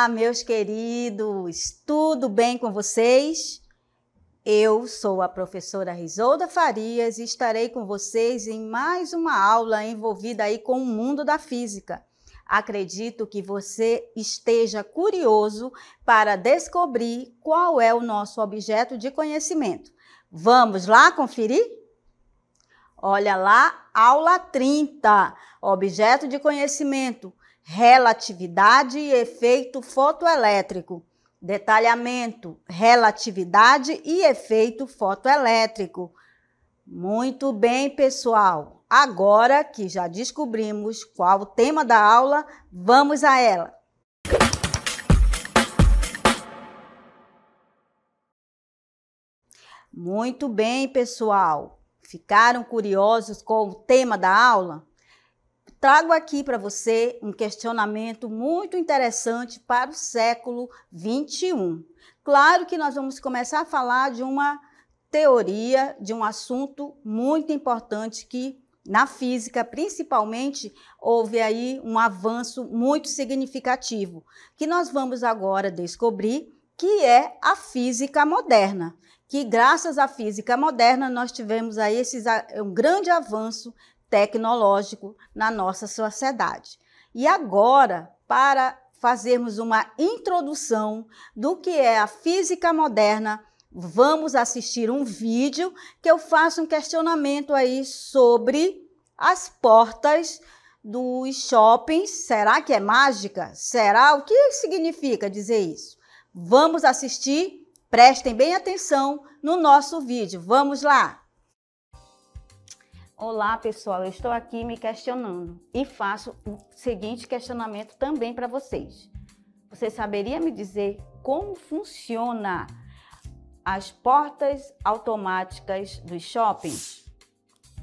Olá, meus queridos, tudo bem com vocês? Eu sou a professora Risolda Farias e estarei com vocês em mais uma aula envolvida aí com o mundo da física. Acredito que você esteja curioso para descobrir qual é o nosso objeto de conhecimento. Vamos lá conferir? Olha lá, aula 30, objeto de conhecimento. Relatividade e efeito fotoelétrico. Detalhamento, relatividade e efeito fotoelétrico. Muito bem, pessoal. Agora que já descobrimos qual o tema da aula, vamos a ela. Muito bem, pessoal. Ficaram curiosos com o tema da aula? Trago aqui para você um questionamento muito interessante para o século 21. Claro que nós vamos começar a falar de uma teoria, de um assunto muito importante que, na física, principalmente, houve aí um avanço muito significativo, que nós vamos agora descobrir, que é a física moderna. Que graças à física moderna nós tivemos aí um grande avanço tecnológico na nossa sociedade. E agora, para fazermos uma introdução do que é a física moderna, vamos assistir um vídeo que eu faço um questionamento aí sobre as portas dos shoppings. Será que é mágica? Será? O que significa dizer isso? Vamos assistir? Prestem bem atenção no nosso vídeo. Vamos lá! Olá, pessoal, eu estou aqui me questionando e faço o seguinte questionamento também para vocês. Você saberia me dizer como funciona as portas automáticas dos shoppings?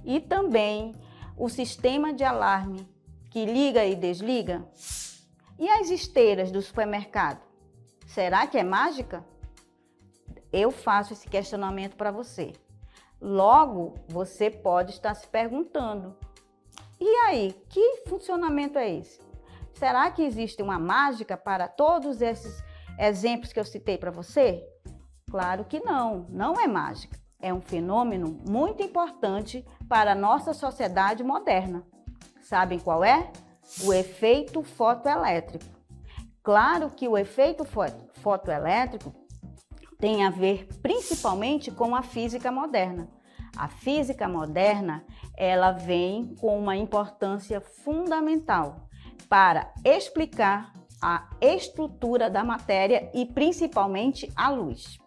E também o sistema de alarme que liga e desliga? E as esteiras do supermercado? Será que é mágica? Eu faço esse questionamento para você. Logo, você pode estar se perguntando, e aí, que funcionamento é esse? Será que existe uma mágica para todos esses exemplos que eu citei para você? Claro que não, não é mágica. É um fenômeno muito importante para a nossa sociedade moderna. Sabem qual é? O efeito fotoelétrico. Claro que o efeito fotoelétrico tem a ver principalmente com a física moderna. A física moderna, ela vem com uma importância fundamental para explicar a estrutura da matéria e principalmente a luz.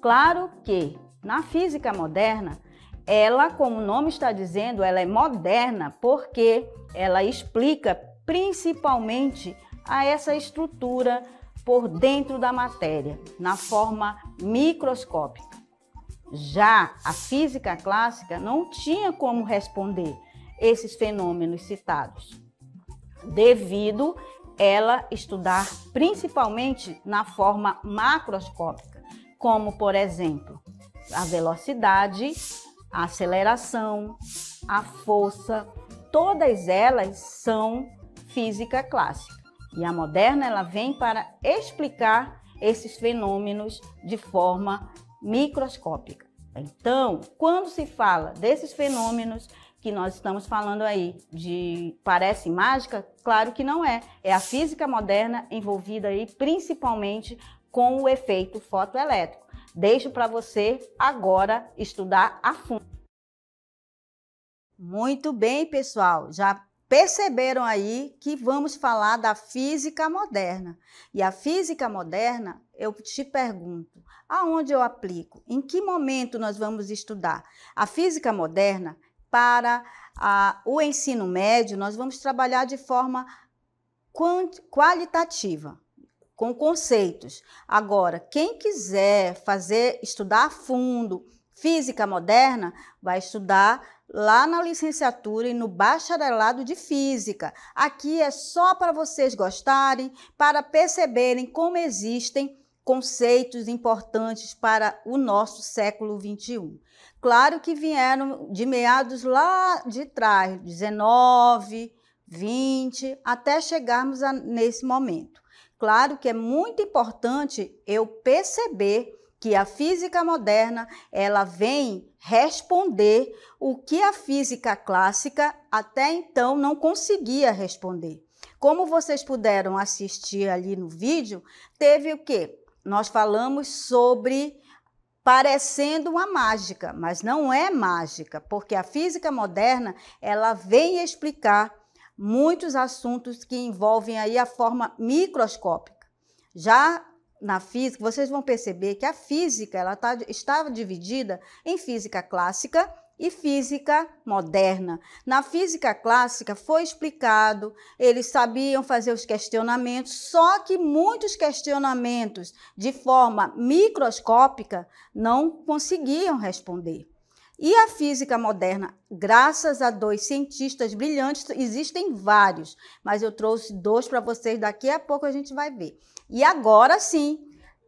Claro que na física moderna, ela, como o nome está dizendo, ela é moderna porque ela explica principalmente a essa estrutura por dentro da matéria, na forma microscópica. Já a física clássica não tinha como responder esses fenômenos citados, devido ela estudar principalmente na forma macroscópica, como, por exemplo, a velocidade, a aceleração, a força, todas elas são física clássica. E a moderna, ela vem para explicar esses fenômenos de forma microscópica. Então, quando se fala desses fenômenos que nós estamos falando aí, parece mágica, claro que não é. É a física moderna envolvida aí principalmente com o efeito fotoelétrico. Deixo para você agora estudar a fundo. Muito bem, pessoal. Já perceberam aí que vamos falar da física moderna. E a física moderna, eu te pergunto, aonde eu aplico? Em que momento nós vamos estudar? A física moderna, para o ensino médio, nós vamos trabalhar de forma qualitativa, com conceitos. Agora, quem quiser estudar a fundo física moderna, vai estudar lá na licenciatura e no bacharelado de física. Aqui é só para vocês gostarem, para perceberem como existem conceitos importantes para o nosso século 21. Claro que vieram de meados lá de trás, 19, 20, até chegarmos nesse momento. claro que é muito importante eu perceber que a física moderna, ela vem responder o que a física clássica até então não conseguia responder. Como vocês puderam assistir ali no vídeo, teve o quê? Nós falamos sobre parecendo uma mágica, mas não é mágica, porque a física moderna, ela vem explicar muitos assuntos que envolvem aí a forma microscópica. Já na física, vocês vão perceber que a física ela estava dividida em física clássica e física moderna. Na física clássica foi explicado, eles sabiam fazer os questionamentos, só que muitos questionamentos de forma microscópica não conseguiam responder. E a física moderna, graças a dois cientistas brilhantes, existem vários, mas eu trouxe dois para vocês, daqui a pouco a gente vai ver. E agora sim,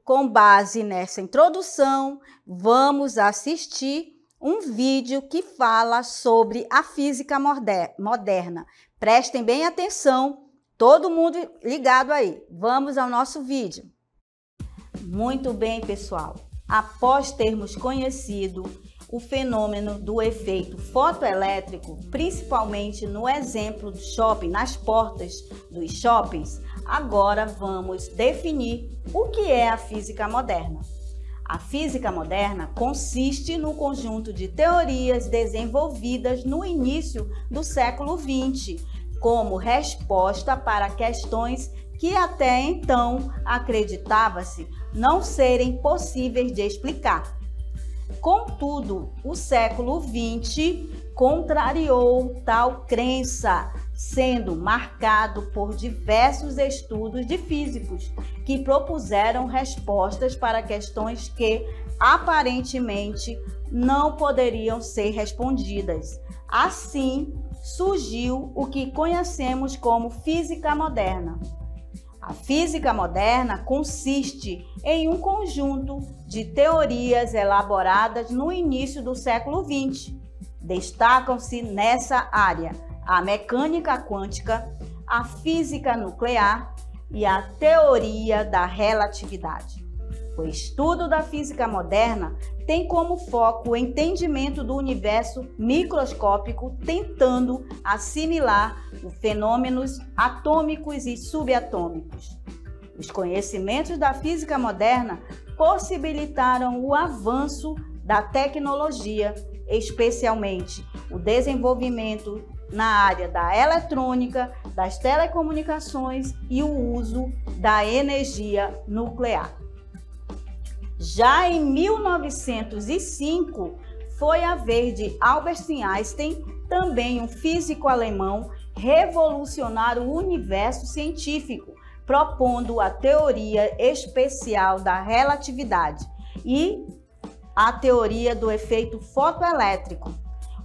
com base nessa introdução, vamos assistir um vídeo que fala sobre a física moderna. Prestem bem atenção, todo mundo ligado aí. Vamos ao nosso vídeo. Muito bem, pessoal. Após termos conhecido o fenômeno do efeito fotoelétrico, principalmente no exemplo do shopping, nas portas dos shoppings, agora vamos definir o que é a física moderna. A física moderna consiste no conjunto de teorias desenvolvidas no início do século XX, como resposta para questões que até então acreditava-se não serem possíveis de explicar. Contudo, o século XX contrariou tal crença, sendo marcado por diversos estudos de físicos que propuseram respostas para questões que aparentemente não poderiam ser respondidas. Assim, surgiu o que conhecemos como física moderna. A física moderna consiste em um conjunto de teorias elaboradas no início do século XX. Destacam-se nessa área a mecânica quântica, a física nuclear e a teoria da relatividade. O estudo da física moderna tem como foco o entendimento do universo microscópico, tentando assimilar os fenômenos atômicos e subatômicos. Os conhecimentos da física moderna possibilitaram o avanço da tecnologia, especialmente o desenvolvimento na área da eletrônica, das telecomunicações e o uso da energia nuclear. Já em 1905, foi a vez de Albert Einstein, também um físico alemão, revolucionar o universo científico, propondo a teoria especial da relatividade e a teoria do efeito fotoelétrico.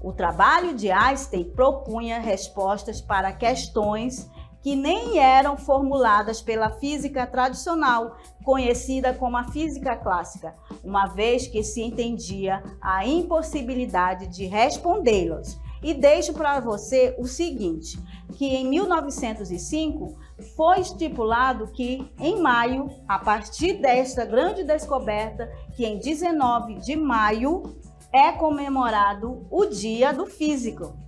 O trabalho de Einstein propunha respostas para questões que nem eram formuladas pela física tradicional, conhecida como a física clássica, uma vez que se entendia a impossibilidade de respondê-las. E deixo para você o seguinte, que em 1905 foi estipulado que em maio, a partir desta grande descoberta, que em 19 de maio é comemorado o Dia do Físico.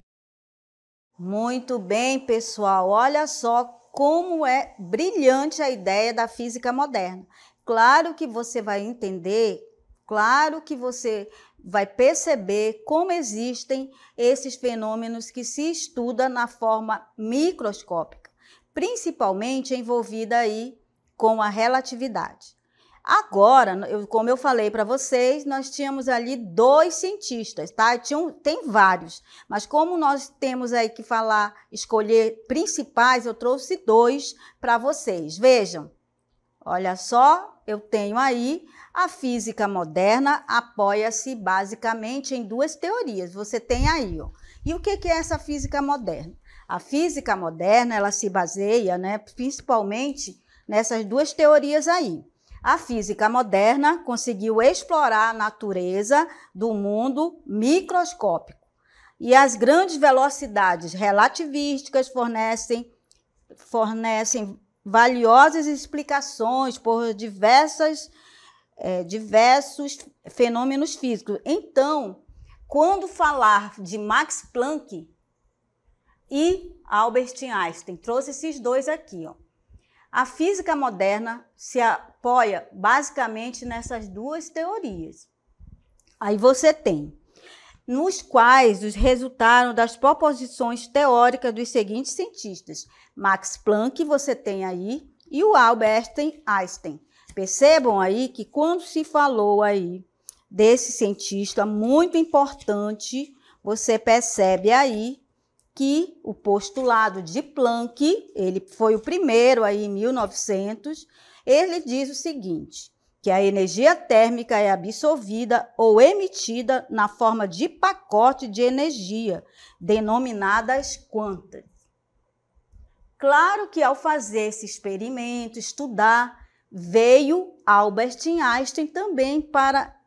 Muito bem, pessoal, olha só como é brilhante a ideia da física moderna. Claro que você vai entender, claro que você vai perceber como existem esses fenômenos que se estuda na forma microscópica, principalmente envolvida aí com a relatividade. Agora, como eu falei para vocês, nós tínhamos ali dois cientistas, tá? Tem vários, mas como nós temos aí que falar, escolher principais, eu trouxe dois para vocês. Vejam, olha só, eu tenho aí a física moderna apoia-se basicamente em duas teorias. Você tem aí, ó. E o que é essa física moderna? A física moderna, ela se baseia, né, principalmente nessas duas teorias aí. A física moderna conseguiu explorar a natureza do mundo microscópico e as grandes velocidades relativísticas fornecem valiosas explicações por diversos fenômenos físicos. Então, quando falar de Max Planck e Albert Einstein, trouxe esses dois aqui, ó. A física moderna se apoia basicamente nessas duas teorias. Aí você tem, nos quais os resultaram das proposições teóricas dos seguintes cientistas. Max Planck, você tem aí, e o Albert Einstein. Percebam aí que quando se falou aí desse cientista muito importante, você percebe aí que o postulado de Planck, ele foi o primeiro aí em 1900, ele diz o seguinte, que a energia térmica é absorvida ou emitida na forma de pacote de energia, denominadas quantas. Claro que ao fazer esse experimento, estudar, veio Albert Einstein também para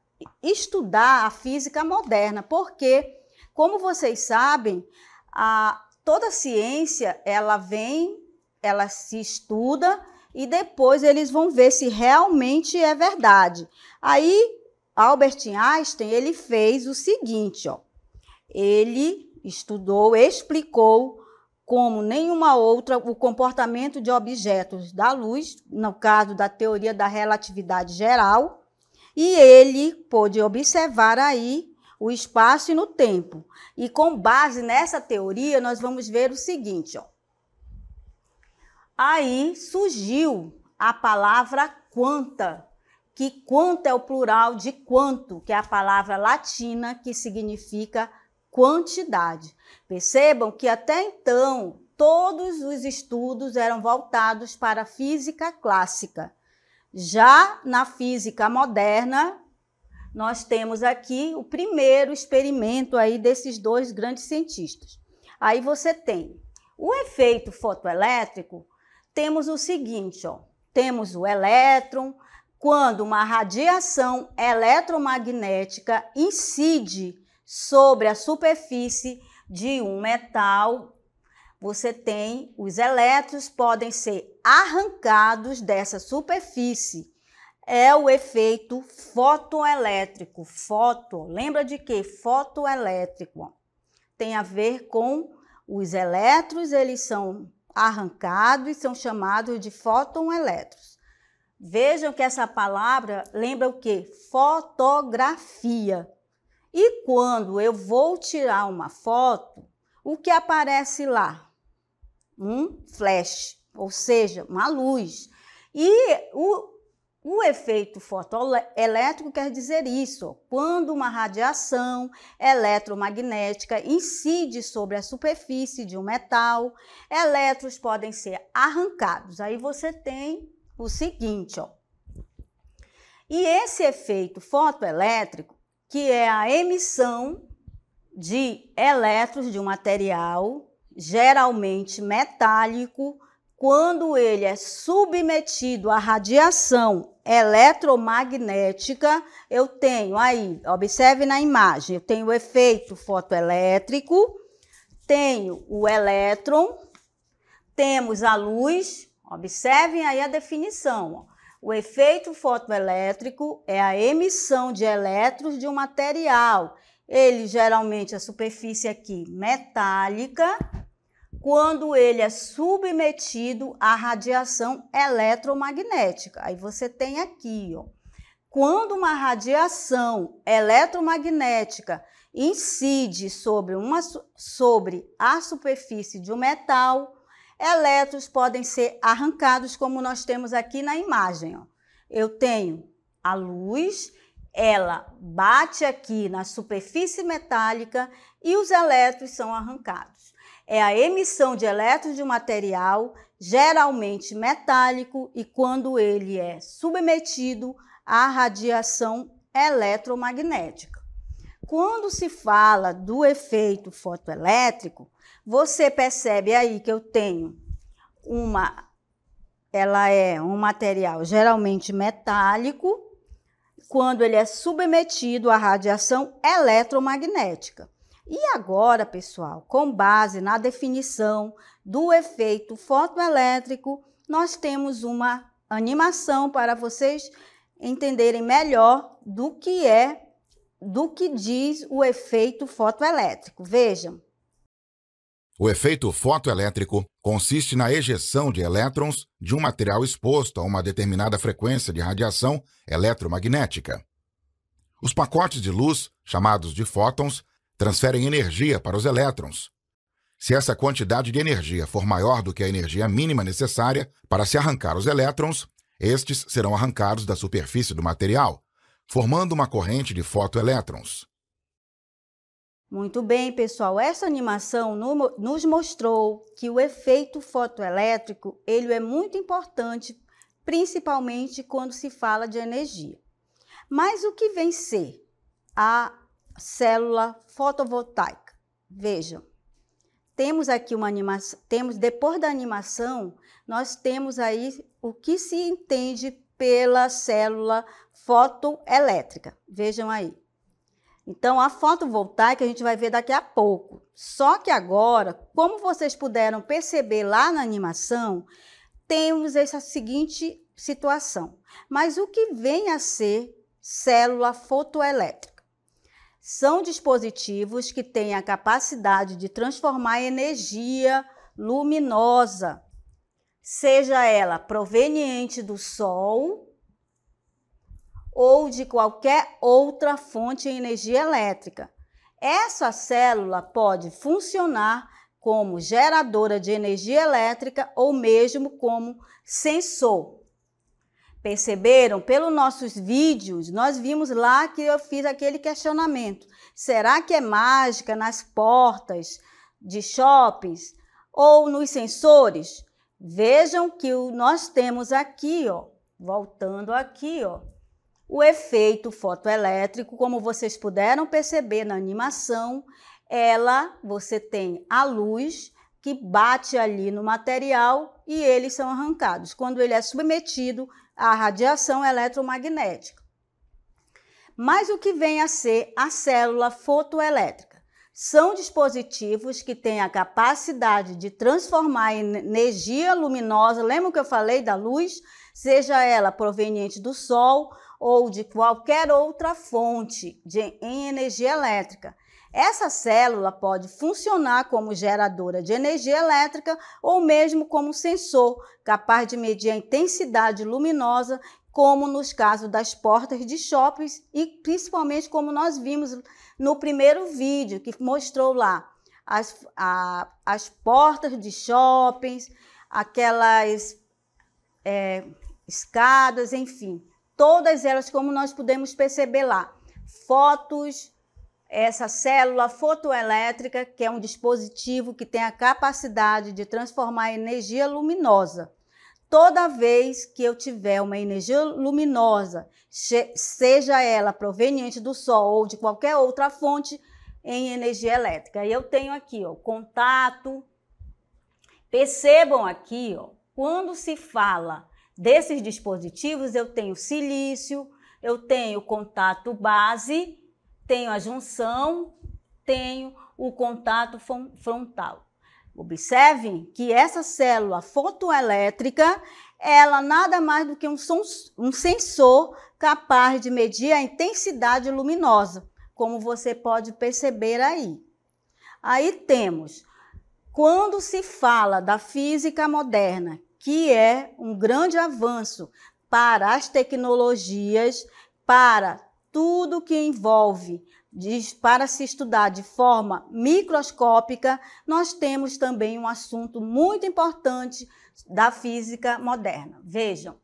estudar a física moderna, porque, como vocês sabem, toda a ciência, ela se estuda e depois eles vão ver se realmente é verdade. Aí, Albert Einstein, ele fez o seguinte, ó, ele estudou, explicou como nenhuma outra o comportamento de objetos da luz, no caso da teoria da relatividade geral, e ele pôde observar aí o espaço e no tempo. E com base nessa teoria, nós vamos ver o seguinte, ó. Aí surgiu a palavra quanta, que quanta é o plural de quanto, que é a palavra latina que significa quantidade. Percebam que até então todos os estudos eram voltados para a física clássica. Já na física moderna, nós temos aqui o primeiro experimento aí desses dois grandes cientistas. Aí você tem o efeito fotoelétrico, temos o seguinte, ó, temos o elétron, quando uma radiação eletromagnética incide sobre a superfície de um metal, você tem os elétrons podem ser arrancados dessa superfície. É o efeito fotoelétrico. Lembra de quê? Fotoelétrico. Tem a ver com os elétrons, eles são arrancados e são chamados de fóton-elétrons. Vejam que essa palavra lembra o quê? Fotografia. E quando eu vou tirar uma foto, o que aparece lá? Um flash, ou seja, uma luz. E o efeito fotoelétrico quer dizer isso, quando uma radiação eletromagnética incide sobre a superfície de um metal, elétrons podem ser arrancados. Aí você tem o seguinte, ó. E esse efeito fotoelétrico, que é a emissão de elétrons de um material, geralmente metálico, quando ele é submetido à radiação eletromagnética, eu tenho aí, observe na imagem, eu tenho o efeito fotoelétrico, tenho o elétron, temos a luz, observem aí a definição. Ó. O efeito fotoelétrico é a emissão de elétrons de um material. Ele geralmente, a superfície aqui metálica, quando ele é submetido à radiação eletromagnética. Aí você tem aqui, ó, quando uma radiação eletromagnética incide sobre a superfície de um metal, elétrons podem ser arrancados, como nós temos aqui na imagem. Ó. Eu tenho a luz, ela bate aqui na superfície metálica e os elétrons são arrancados. É a emissão de elétrons de um material, geralmente metálico, e quando ele é submetido à radiação eletromagnética. Quando se fala do efeito fotoelétrico, você percebe aí que eu tenho ela é um material geralmente metálico, quando ele é submetido à radiação eletromagnética. E agora, pessoal, com base na definição do efeito fotoelétrico, nós temos uma animação para vocês entenderem melhor do que diz o efeito fotoelétrico. Vejam. O efeito fotoelétrico consiste na ejeção de elétrons de um material exposto a uma determinada frequência de radiação eletromagnética. Os pacotes de luz, chamados de fótons, transferem energia para os elétrons. Se essa quantidade de energia for maior do que a energia mínima necessária para se arrancar os elétrons, estes serão arrancados da superfície do material, formando uma corrente de fotoelétrons. Muito bem, pessoal. Essa animação nos mostrou que o efeito fotoelétrico ele é muito importante, principalmente quando se fala de energia. Mas o que vem ser a célula fotovoltaica? Vejam, temos aqui uma animação, depois da animação, nós temos aí o que se entende pela célula fotoelétrica. Vejam aí. Então, a fotovoltaica a gente vai ver daqui a pouco. Só que agora, como vocês puderam perceber lá na animação, temos essa seguinte situação. Mas o que vem a ser célula fotoelétrica? São dispositivos que têm a capacidade de transformar energia luminosa, seja ela proveniente do Sol ou de qualquer outra fonte de energia elétrica. Essa célula pode funcionar como geradora de energia elétrica ou mesmo como sensor. Perceberam? Pelos nossos vídeos, nós vimos lá que eu fiz aquele questionamento. Será que é mágica nas portas de shoppings ou nos sensores? Vejam que nós temos aqui, ó, voltando aqui, ó, o efeito fotoelétrico, como vocês puderam perceber na animação, você tem a luz que bate ali no material e eles são arrancados, quando ele é submetido à radiação eletromagnética. Mas o que vem a ser a célula fotoelétrica? São dispositivos que têm a capacidade de transformar energia luminosa, lembra que eu falei da luz? Seja ela proveniente do Sol ou de qualquer outra fonte em energia elétrica. Essa célula pode funcionar como geradora de energia elétrica ou mesmo como sensor, capaz de medir a intensidade luminosa, como nos casos das portas de shoppings e principalmente como nós vimos no primeiro vídeo, que mostrou lá as portas de shoppings, aquelas escadas, enfim. Todas elas, como nós podemos perceber lá, essa célula fotoelétrica, que é um dispositivo que tem a capacidade de transformar energia luminosa. Toda vez que eu tiver uma energia luminosa, seja ela proveniente do Sol ou de qualquer outra fonte, em energia elétrica. Eu tenho aqui, ó, contato. Percebam aqui, ó, quando se fala desses dispositivos, eu tenho silício, eu tenho contato base, tenho a junção, tenho o contato frontal. Observem que essa célula fotoelétrica, ela nada mais do que um sensor capaz de medir a intensidade luminosa, como você pode perceber aí. Aí temos, quando se fala da física moderna, que é um grande avanço para as tecnologias, para tudo que envolve, para se estudar de forma microscópica, nós temos também um assunto muito importante da física moderna. Vejam,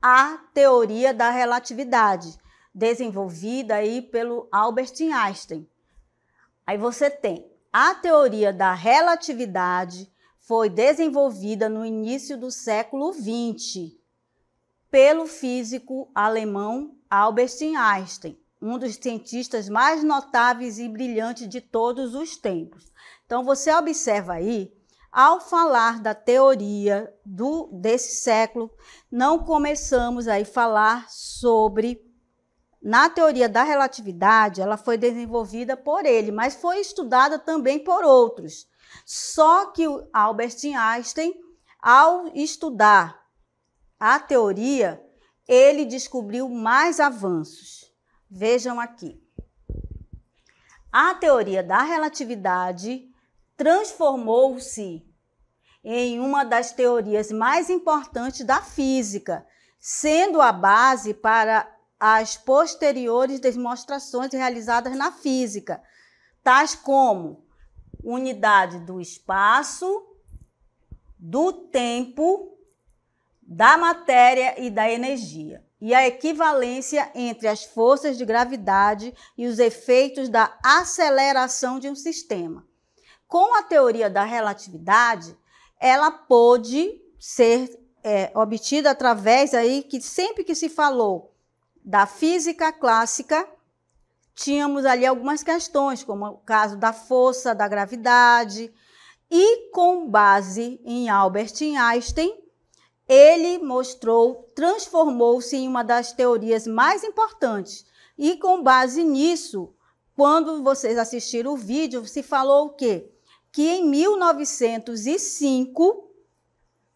a teoria da relatividade, desenvolvida aí pelo Albert Einstein. Aí você tem a teoria da relatividade, foi desenvolvida no início do século XX pelo físico alemão Albert Einstein, um dos cientistas mais notáveis e brilhantes de todos os tempos. Então, você observa aí, ao falar da teoria desse século, não começamos aí a falar sobre... Na teoria da relatividade, ela foi desenvolvida por ele, mas foi estudada também por outros. Só que o Albert Einstein Ao estudar a teoria, ele descobriu mais avanços. Vejam aqui. A teoria da relatividade transformou-se em uma das teorias mais importantes da física, sendo a base para as posteriores demonstrações realizadas na física, tais como unidade do espaço, do tempo, da matéria e da energia, e a equivalência entre as forças de gravidade e os efeitos da aceleração de um sistema. Com a teoria da relatividade, ela pôde ser obtida através aí que sempre que se falou da física clássica, tínhamos ali algumas questões, como o caso da força, da gravidade, e com base em Albert Einstein, ele transformou-se em uma das teorias mais importantes. E com base nisso, quando vocês assistiram o vídeo, se falou o quê? Que em 1905,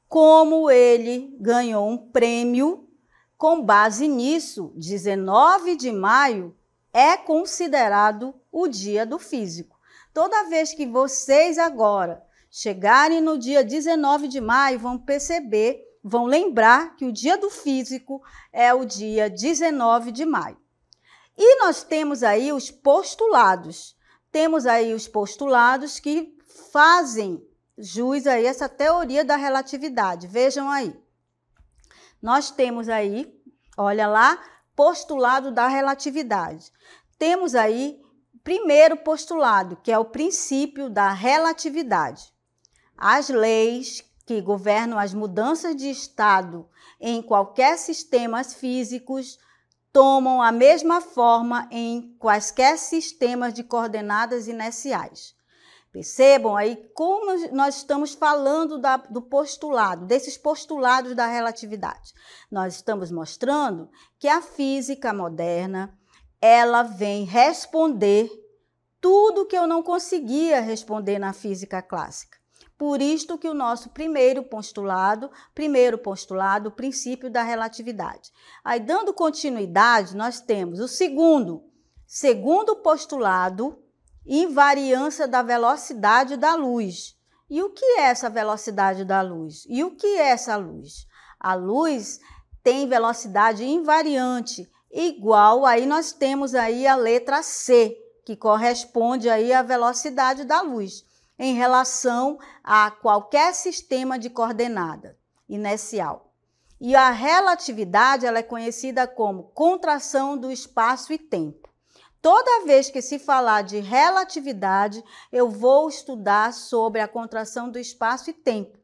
como ele ganhou um prêmio, com base nisso, 19 de maio é considerado o Dia do Físico. Toda vez que vocês agora chegarem no dia 19 de maio, vão perceber, vão lembrar que o Dia do Físico é o dia 19 de maio. E nós temos aí os postulados. Temos aí os postulados que fazem jus a essa teoria da relatividade. Vejam aí. Nós temos aí, olha lá, postulado da relatividade. Temos aí primeiro postulado, que é o princípio da relatividade. As leis que governam as mudanças de estado em qualquer sistemas físicos tomam a mesma forma em quaisquer sistemas de coordenadas inerciais. Percebam aí como nós estamos falando do postulado, desses postulados da relatividade. Nós estamos mostrando que a física moderna, ela vem responder tudo que eu não conseguia responder na física clássica. Por isto que o nosso primeiro postulado, o princípio da relatividade. Aí, dando continuidade, nós temos o segundo postulado, invariância da velocidade da luz. E o que é essa velocidade da luz? E o que é essa luz? A luz tem velocidade invariante, igual, aí nós temos aí a letra C, que corresponde aí à velocidade da luz, em relação a qualquer sistema de coordenada inercial. E a relatividade, ela é conhecida como contração do espaço e tempo. Toda vez que se falar de relatividade, eu vou estudar sobre a contração do espaço e tempo.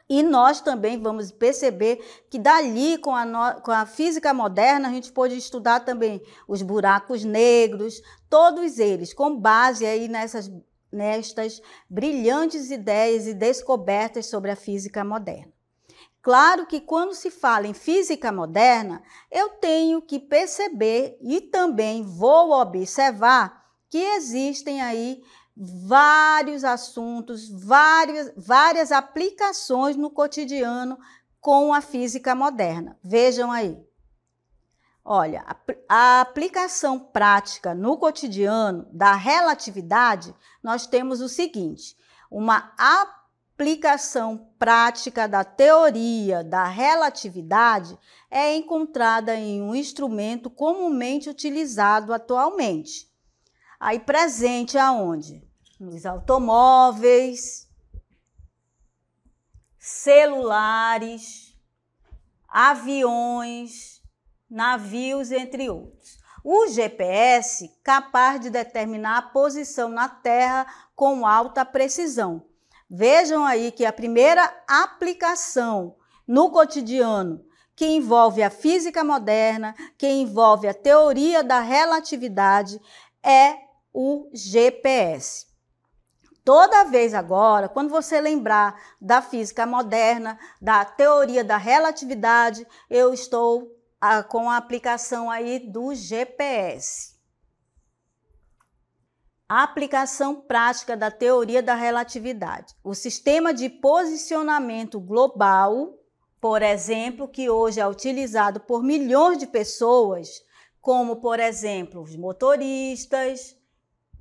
E nós também vamos perceber que dali, com a física moderna, a gente pode estudar também os buracos negros, todos eles, com base aí nestas brilhantes ideias e descobertas sobre a física moderna. Claro que quando se fala em física moderna, eu tenho que perceber e também vou observar que existem aí vários assuntos, várias aplicações no cotidiano com a física moderna. Vejam aí. Olha, a aplicação prática no cotidiano da relatividade, nós temos o seguinte: uma aplicação prática da teoria da relatividade é encontrada em um instrumento comumente utilizado atualmente. Aí presente aonde? Nos automóveis, celulares, aviões, navios, entre outros. O GPS, capaz de determinar a posição na Terra com alta precisão. Vejam aí que a primeira aplicação no cotidiano que envolve a física moderna, que envolve a teoria da relatividade, é o GPS. Toda vez agora, quando você lembrar da física moderna, da teoria da relatividade, eu estou com a aplicação aí do GPS. A aplicação prática da teoria da relatividade. O sistema de posicionamento global, por exemplo, que hoje é utilizado por milhões de pessoas, como, por exemplo, os motoristas,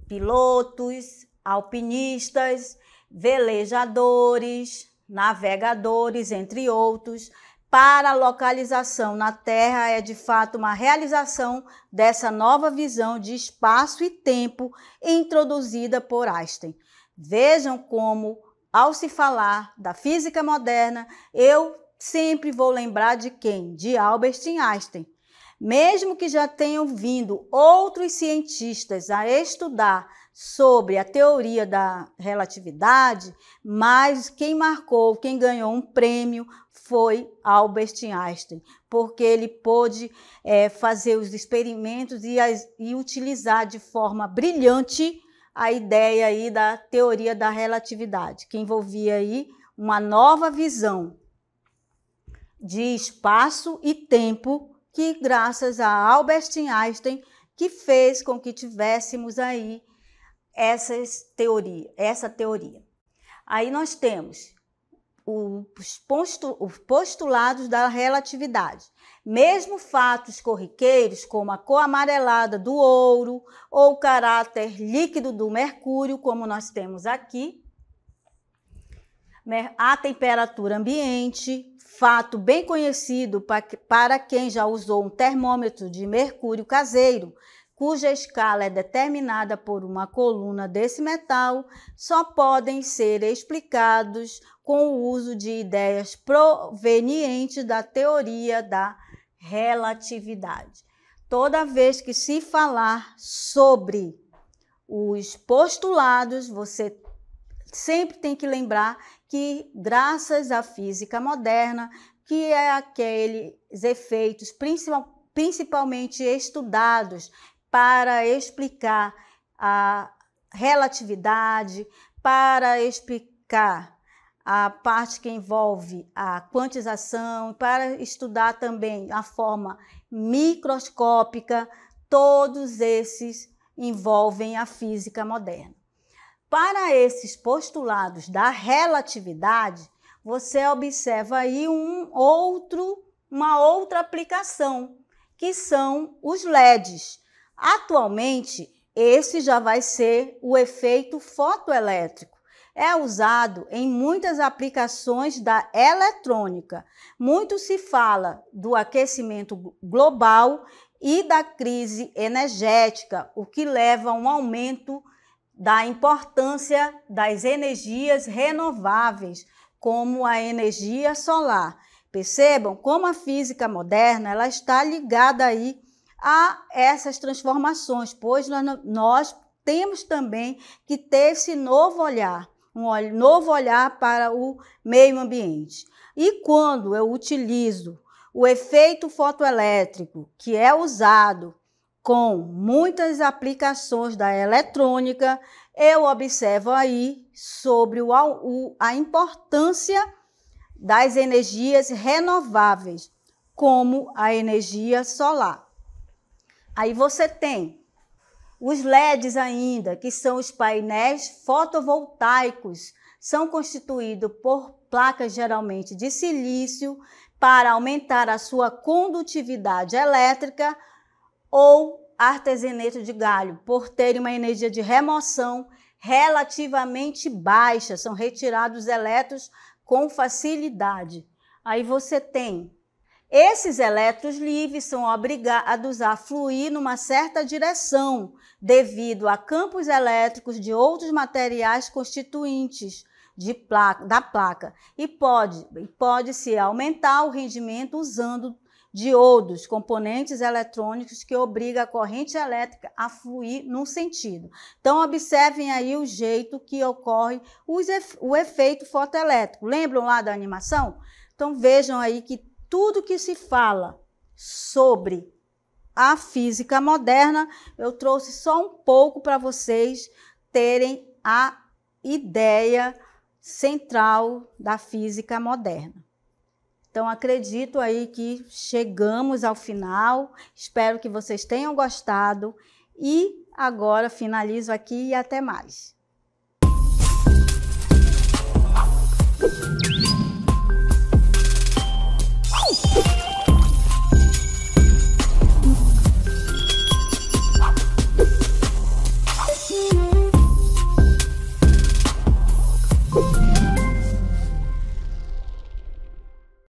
pilotos, alpinistas, velejadores, navegadores, entre outros, para a localização na Terra é de fato uma realização dessa nova visão de espaço e tempo introduzida por Einstein. Vejam como, ao se falar da física moderna, eu sempre vou lembrar de quem? De Albert Einstein. Mesmo que já tenham vindo outros cientistas a estudar sobre a teoria da relatividade, mas quem marcou, quem ganhou um prêmio foi Albert Einstein, porque ele pôde fazer os experimentos e utilizar de forma brilhante a ideia aí da teoria da relatividade, que envolvia aí uma nova visão de espaço e tempo, que graças a Albert Einstein, que fez com que tivéssemos aí essa teoria. Aí nós temos os postulados da relatividade. Mesmo fatos corriqueiros, como a cor amarelada do ouro ou o caráter líquido do mercúrio, como nós temos aqui, a temperatura ambiente, fato bem conhecido para quem já usou um termômetro de mercúrio caseiro, cuja escala é determinada por uma coluna desse metal, só podem ser explicados com o uso de ideias provenientes da teoria da relatividade. Toda vez que se falar sobre os postulados, você sempre tem que lembrar que, graças à física moderna, que é aqueles efeitos principalmente estudados para explicar a relatividade, para explicar a parte que envolve a quantização, para estudar também a forma microscópica, todos esses envolvem a física moderna. Para esses postulados da relatividade, você observa aí uma outra aplicação, que são os LEDs. Atualmente, esse já vai ser o efeito fotoelétrico. É usado em muitas aplicações da eletrônica. Muito se fala do aquecimento global e da crise energética, o que leva a um aumento da importância das energias renováveis, como a energia solar. Percebam como a física moderna ela está ligada aí a essas transformações, pois nós temos também que ter esse novo olhar, um novo olhar para o meio ambiente. E quando eu utilizo o efeito fotoelétrico, que é usado com muitas aplicações da eletrônica, eu observo aí sobre a importância das energias renováveis, como a energia solar. Aí você tem os LEDs ainda, que são os painéis fotovoltaicos, são constituídos por placas geralmente de silício para aumentar a sua condutividade elétrica, ou artesanato de galho, por terem uma energia de remoção relativamente baixa, são retirados os elétrons com facilidade. Aí você tem esses elétrons livres são obrigados a fluir numa certa direção, devido a campos elétricos de outros materiais constituintes da placa, e pode-se aumentar o rendimento usando diodos, componentes eletrônicos que obrigam a corrente elétrica a fluir num sentido. Então, observem aí o jeito que ocorre o efeito fotoelétrico. Lembram lá da animação? Então, vejam aí que tudo que se fala sobre a física moderna, eu trouxe só um pouco para vocês terem a ideia central da física moderna. Então, acredito aí que chegamos ao final, espero que vocês tenham gostado e agora finalizo aqui e até mais.